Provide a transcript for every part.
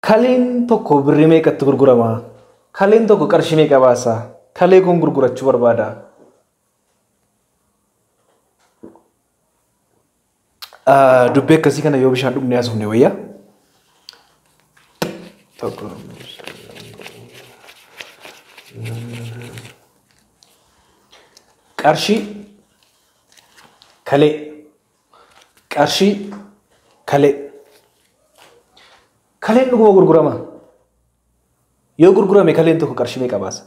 kaleen tokko birrii meeqatti gurgurama? Kaleen tokko qarshii meeqa baasa? Kalee kun gurgurachuu barbaada. Dubbii akkasii kana yoo bishaan dhugnee haasofne wayyaa. Qarshii kalee qarshii kalee kaleen dhuguma gurgurama. Yoo gurgurame kaleen tokko qarshii meeqa baasa?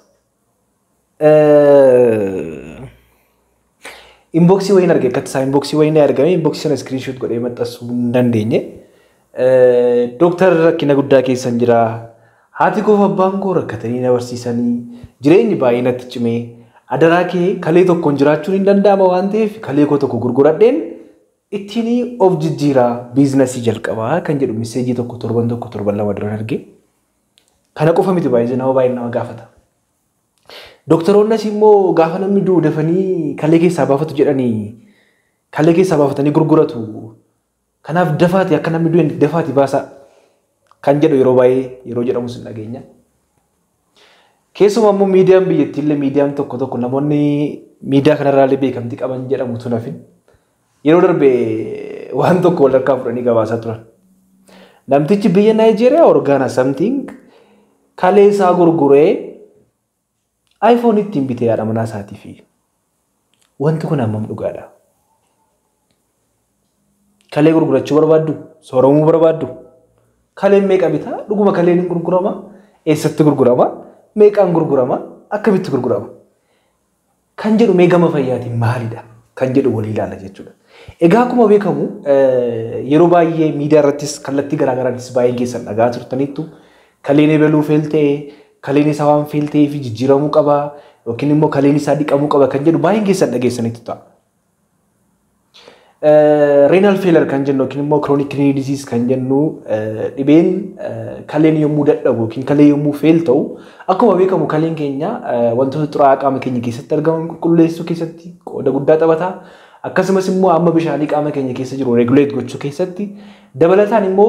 Inboxii wayin arge akkatti isaa inboxii wayin argame inboxii sana screenshot godhee maxxansuu hin dandeenye. Dooktar rakkina guddaa keessan jira. Haati koo fi abbaan koo rakkatanii na barsiisanii jireenyi baay'ee natti cimee adaraa kee kalee tokkoon jiraachuun hin danda'ama waan ta'eef kalee koo tokko gurguradheen ittiin of jijjiiraa biizinasii jalqabaa kan jedhu miseejii torban lama dura arge. Kana qofa miti baay'ee nama baay'ee nama gaafata. Doktoroonnis immoo gaafa namni du'u dafanii kalee keessaa baafatu jedhanii kalee keessaa baafatanii gurguratu. Kanaaf dafaati akka namni du'e dafaati baasa kan jedhu yeroo baay'ee yeroo jedhamu sin dhageenya. Keessumaa immoo miidiyaan biyyattii illee miidiyaan tokko namoonni miidiyaa kanarraallee beekamtii qaban jedhamu tunafin yeroo darbe waan tokko wal harkaa fudhanii gabaasaa turan. Namtichi biyya Naayijeeriyaa orgaana something kalee isaa gurguree iPhone ittiin bitee yaada manaa isaatii fi wanti kun hammam dhugaadha. Kalee gurgurachuu barbaaddu? Sooromuu barbaaddu? Kaleen meeqa bitaa? Dhuguma kaleen hin gurgurama? Eessatti gurgurama? Meeqaan gurgurama? Akkamitti gurgurama? Kan jedhu mee gama fayyaatiin maalidha? Kan jedhu walii ilaalla jechuudha. Egaa akkuma beekamu yeroo baay'ee miidiyaa irrattis kallattii garaagaraattis baay'een keessan dhagaa turtaniittu kaleen ebaluu feeltee kaleen isaa waan feeltee fi jijjiiramuu qaba yookiin immoo kaleen isaa dhiqamuu qaba kan jedhu baay'een keessan dhageessaniitu ta'a. Renal failure kan jennu yookiin immoo chronic kidney disease kan jennu dhibeen kaleen yommuu dadhabu yookiin kalee yommuu fail ta'u akkuma beekamu kaleen keenya wantoota xuraa'aa qaama keenya keessatti argaman qulqulleessuu keessatti qooda guddaa taphata. Akkasumas immoo amma bishaanii qaama keenya keessa jiru regulate gochuu keessatti dabalataan immoo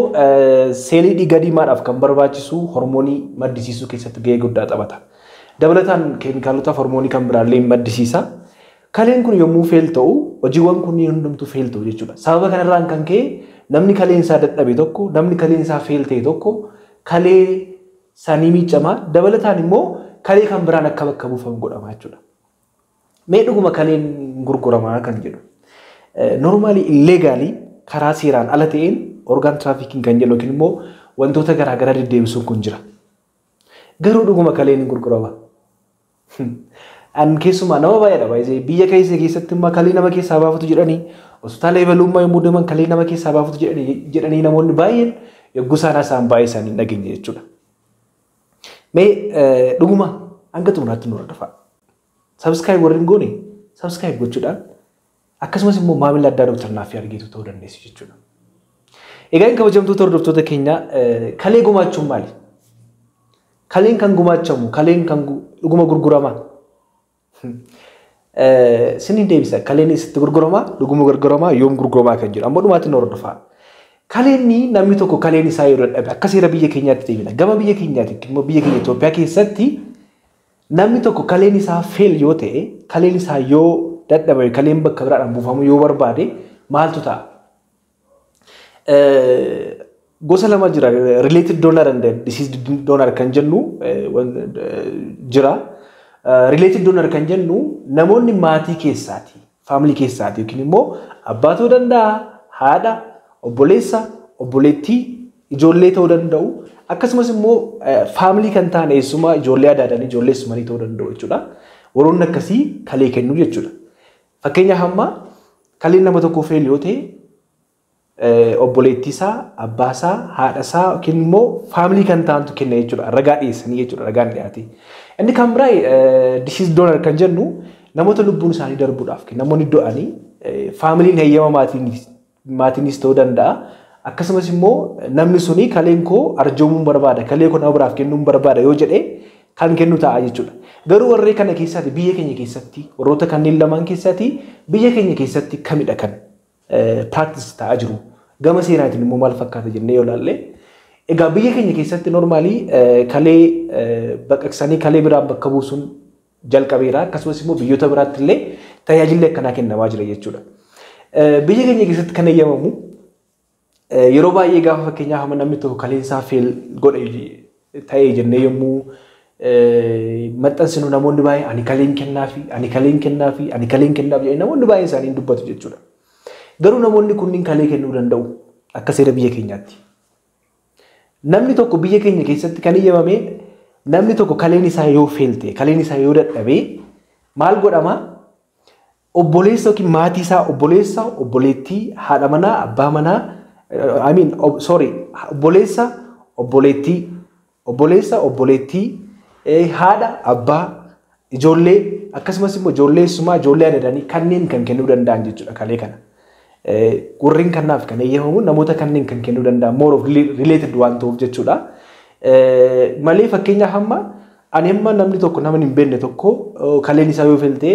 seelii dhiiga diimaadhaaf kan barbaachisu hormoonii maddisiisuu keessatti gahee guddaa taphata. Dabalataan keemikaalota hormoonii kan biraallee maddisiisa. Kaleen kun yommuu fail ta'u hojiiwwan kunniin hundumtuu fail ta'u jechuudha. Sababa kanarraan kan ka'e namni kaleen isaa dadhabe tokko namni kaleen isaa fail ta'e tokko kalee sanii miicamaa dabalataan immoo kalee kan biraan akka bakka buufamu godhama jechuudha. Mee dhuguma kaleen gurguramaa kan jedhu. Normally illegally karaa seeraan ala ta'een organ trafficking kan jedhu yookiin immoo wantoota garaagaraa deddeebisuun kun jira. Garuu dhuguma kaleen gurgurama. An keessumaa nama baay'eedha baay'ee biyya keessa keessatti immoo kalee nama keessaa baafatu jedhanii hospitaala ebalummaa yommuu deeman kalee nama keessaa baafatu jedhanii namoonni baay'een yogguu isaan baay'ee isaanii hin dhageenye jechuudha. Mee dhuguma hanga xumuraatti nu hordofaa. Subscribe warri hin goone subscribe gochuudhaan akkasumas immoo maamila addaa Dooktar Naaffii Argeetuu ta'uu dandeessu jechuudha. Egaa hin kabajamtoota hordoftoota keenya kalee gumaachuun maali? Kaleen kan gumaachamu kaleen kan dhuguma gurgurama. Sinin deebisa kaleen isitti gurgurama dhuguma gurgurama yoom gurguramaa kan jedhu amma dhumaatti nu hordofaa. Kaleenni namni tokko kaleen isaa yeroo dadhabe akka seera biyya keenyaatti deebina. Gama biyya keenyaatti immoo biyya keenya Itoophiyaa keessatti namni tokko kaleen isaa fail yoo ta'e kaleen isaa yoo dadhabe kaleen bakka biraadhaan buufamu yoo barbaade maaltu ta'a? Gosa lama jira related donor and deceased donor kan jennu jira. Related donor kan jennu namoonni maatii keessaati, family keessaati yookiin immoo abbaa ta'uu danda'a, haadha, obboleessa, obboleettii, ijoollee ta'uu danda'u. Akkasumas immoo family kan ta'an eessuma ijoollee adaadhaan ijoollee sumanii ta'uu danda'u jechuudha. Warroonni akkasii kalee kennu jechuudha. Fakkeenyaaf amma kaleen nama tokko fail yoo ta'e obboleettii isaa, abbaa isaa, haadha isaa yookiin immoo family kan ta'antu kenna jechuudha. Ragaa dhiyeessanii jechuudha ragaan dhiyaate. Inni kan biraa deceased donor kan jennu namoota lubbuun isaanii darbuudhaaf namoonni du'anii faamiliin heeyyama maatiinis ta'uu danda'a. Akkasumas immoo namni suni kaleen koo arjoomuun barbaada, kalee koo nama biraaf kennuun barbaada yoo jedhee kan kennu ta'a jechuudha. Garuu warreen kana keessatti biyya keenya keessatti warroota kanneen lamaan keessatti biyya keenya keessatti kamidha kan practice ta'aa jiru. Gama seeraatiin immoo maal fakkaata jennee yoo ilaalle Egaa biyya keenya keessatti normaalii kalee baqaqsanii kalee biraan bakka buusuun jalqabeera akkasumas immoo biyyoota biraatti illee tajaajilli akkanaa kennamaa jira jechuudha. Biyya keenya keessatti kan eeyyamamu yeroo baay'ee gaafa fakkeenyaaf namni tokko kaleensaa feel godhe ta'ee jennee yommuu maxxansinu namoonni baay'ee ani kaleen kennaafi ani kaleen kennaafi ani kaleen kennaafi jedhanii namoonni baay'een isaanii dubbatu jechuudha. Garuu namoonni kunniin kalee kennuu danda'u akka seera biyya keenyaatti. Namni tokko biyya keenya keessatti kan eeyyamame namni tokko kaleen isaa yoo feelte kaleen isaa yoo dadhabe maal godhama? Obboleessa yookiin maatii isaa obboleessa obboleettii haadha manaa abbaa manaa obboleessa obboleettii haadha abbaa ijoollee akkasumas immoo ijoolleessumaa ijoollee adadanii kanneen kan kennuu danda'an jechuudha kalee kana. Warreen kanaaf kan eeyyamamu namoota kanneen kan kennuu danda'an more of related waan ta'uuf jechuudha. Malee fakkeenyaaf ani amma namni tokko nama hin beekne tokko kaleen isaa yoo feelte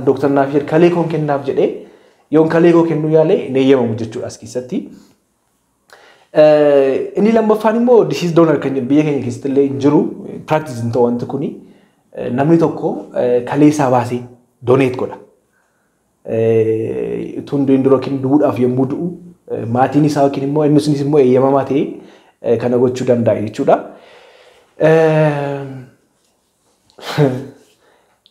Dr. Naafir kalee koon kennaaf jedhee yoon kalee koo kennuu yaale hin eeyyamamu jechuudha as keessatti. Inni lammaffaan immoo disease donor kan jedhu biyya keenya keessatti illee hin jiru practice hin ta'u wanti kuni namni tokko kalee isaa baasee donate godha. Tunduun dura yookiin duudhaaf yommuu du'u maatiin isaa yookiin immoo inni sunis immoo eeyyamamaa ta'ee kana gochuu danda'a jechuudha.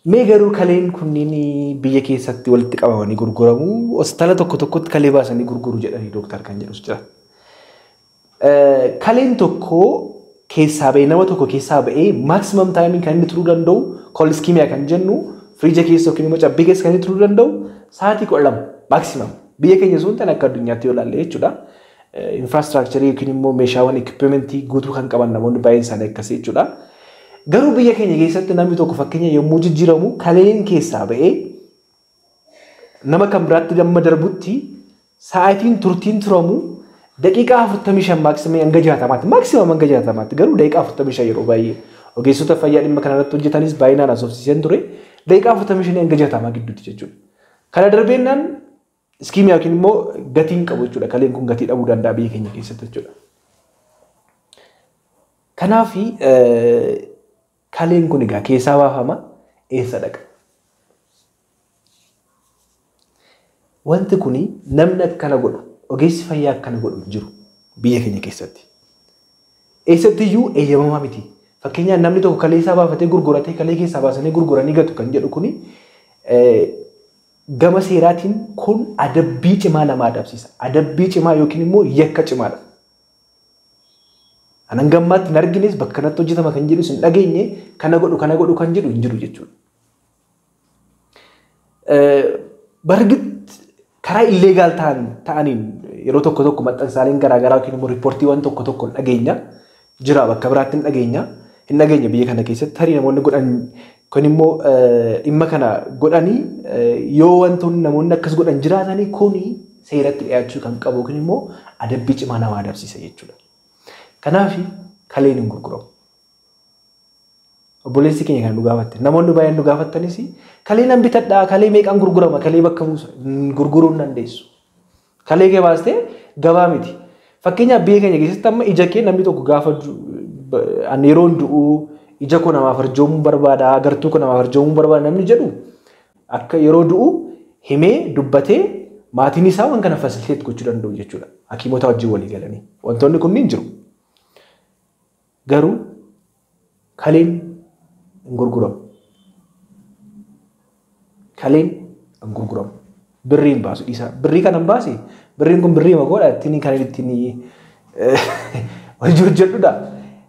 Mee garuu kaleen kunniin biyya keessatti walitti qabamanii gurguramu hospitaala tokko tokkotti kalee baasanii gurguru jedhanii dooktar kan jedhus jira. Kaleen tokko keessaa ba'ee nama tokko keessaa ba'ee maximum time kan inni turuu danda'u kooliskimiyaa kan jennu firiija keessa yookiin immoo cabbii keessa kan inni turuu danda'u sa'aatii 12 maximum biyya keenya sun tan akka addunyaatti yoo ilaalle jechuudha. Infrastructure yookiin immoo meeshaawwan equipmentii guutuu kan qaban namoonni baay'een isaanii akkasii jechuudha. Garuu biyya keenya keessatti namni tokko fakkeenya yommuu jijjiiramu kaleen keessaa ba'ee nama kan biraatti damma darbutti sa'aatiin turtiin turamu daqiiqaa 45 maximum hanga 60 maximum hanga 60 garuu daqiiqaa 45 yeroo baay'ee ogeessota fayyaa dhimma kanarratti hojjetanis baay'inaan asoofsiisan ture daqiiqaa 45 hanga 60 gidduutti jechuudha. Kana darbeennaan iskiimiyaa yookiin immoo gatiin qabu jechuudha. Kaleen kun gatii dhabuu danda'a biyya keenya keessatti jechuudha. Kanaaf kaleen kun egaa keessaa baafama eessa dhaqa? Wanti kun namni akkana godhu ogeessi fayyaa akkana godhu jiru biyya keenya keessatti. Eessattiyyuu eeyyamamaa miti. Fakkeenyaaf namni tokko kalee isaa baafatee gurguratee kalee keessaa baasanii gurguranii gatu kan jedhu kuni gama seeraatiin kun adabbii cimaa nama adabsiisa. Adabbii cimaa yookiin immoo yakka cimaadha. Anan gammaatti hin argines bakka kanatti hojjetama kan jedhu hin dhageenye kana godhu kan jedhu hin jiru jechuudha. Bargit karaa illeegaal ta'aniin yeroo tokko tokko maxxansaaleen garaagaraa yookiin immoo riippoortiiwwan tokko tokko hin dhageenya jira bakka biraatti hin dhageenya biyya kana keessatti tarii namoonni godhan kun immoo dhimma kana godhanii yoo wantoonni namoonni akkas godhan jiraatanii kuni seeratti dhiyaachuu kan qabu yookiin immoo adabbii cimaa nama adabsiisa jechuudha. Kanaaf kaleen hin gurguramu. Obboleessi keenya kan nu gaafatte namoonni baay'een nu gaafattanis kalee nan bitadhaa kalee meeqaan gurgurama kalee bakka buusa gurguruu hin dandeessu. Kalee kee baastee gabaa miti. Fakkeenyaaf biyya keenya keessatti amma ija kee namni tokko gaafa ani yeroo du'u ija koo namaaf arjoomuu barbaada agartuu koo namaaf arjoomuu barbaada namni jedhu akka yeroo du'u himee dubbatee maatiin isaa waan kana fasiliteet gochuu danda'u jechuudha. Hakiimota wajjin walii galanii wantoonni kunniin jiru. Garuu kaleen hin gurguramu. Kaleen hin gurguramu. Birriin baasu dhiisa. Birrii kanan baase birriin kun birrii magoodha ittiin kan ittiin hojii hojjedhudha.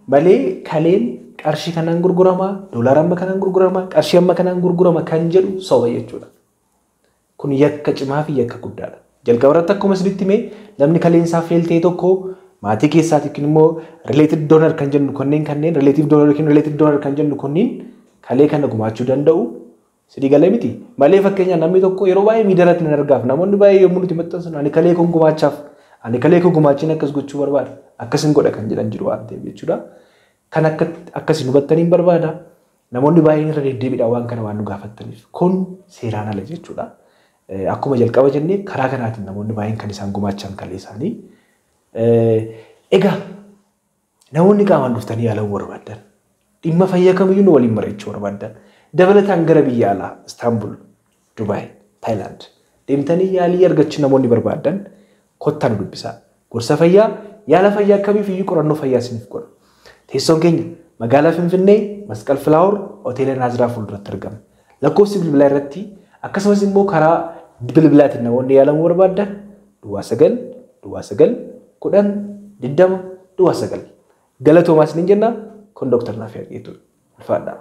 Malee kaleen qarshii kanaan gurgurama, doolaara amma kanaan gurgurama, qarshii amma kanaan gurgurama kan jedhu soba jechuudha. Kun yakka cimaa fi yakka guddaadha. Jalqaba irratti akkuma isinitti himee namni kaleen isaa feeltee tokko maatii keessaati yookiin immoo related donor kan jennu kanneen relative donor yookiin related donor kan jennu kunniin kalee kana gumaachuu danda'u. Sidii galee miti. Malee fakkeenyaaf namni tokko yeroo baay'ee miidiyaarratti hin argaaf. Namoonni baay'ee yommuu nuti maxxansan ani kalee kun gumaachaaf ani kalee kun gumaachiin akkas gochuu barbaada. Akkasin godha kan jedhan jiru waan ta'eef jechuudha. Kan akkasiin hubattaniin barbaada. Namoonni baay'een irra deddeebiidhaan waan kana waan nu gaafattaniif kun seeraan ala jechuudha. Akkuma jalqaba jennee karaa kanaatiin namoonni baay'een kan isaan gumaachan kalee isaanii. Egaa namoonni qaamaan dhuftanii yaalamuu barbaadan dhimma fayyaa kamiyyuu nu waliin mari'achuu barbaadan dabalataan gara biyya alaa Istaanbul, Dubaay, Taayilaand deemtanii yaalii argachuu namoonni barbaadan kottaa nu dubbisaa. Gorsa fayyaa yaala fayyaa kamiifiyyuu qorannoo fayyaa isiniif godha. Teessoon keenya magaalaa Finfinnee Masqal Filaawur Hoteela Naaziraa fuulduratti argama. Lakkoofsi bilbilaa irratti akkasumas immoo karaa bilbilaatiin namoonni yaalamuu barbaadan duwwaa 9 duwwaa 9 10 20 duwwaa 9 galatoomaas ni jenna kun Dr. Naafiyaa Geetuu ulfaadha.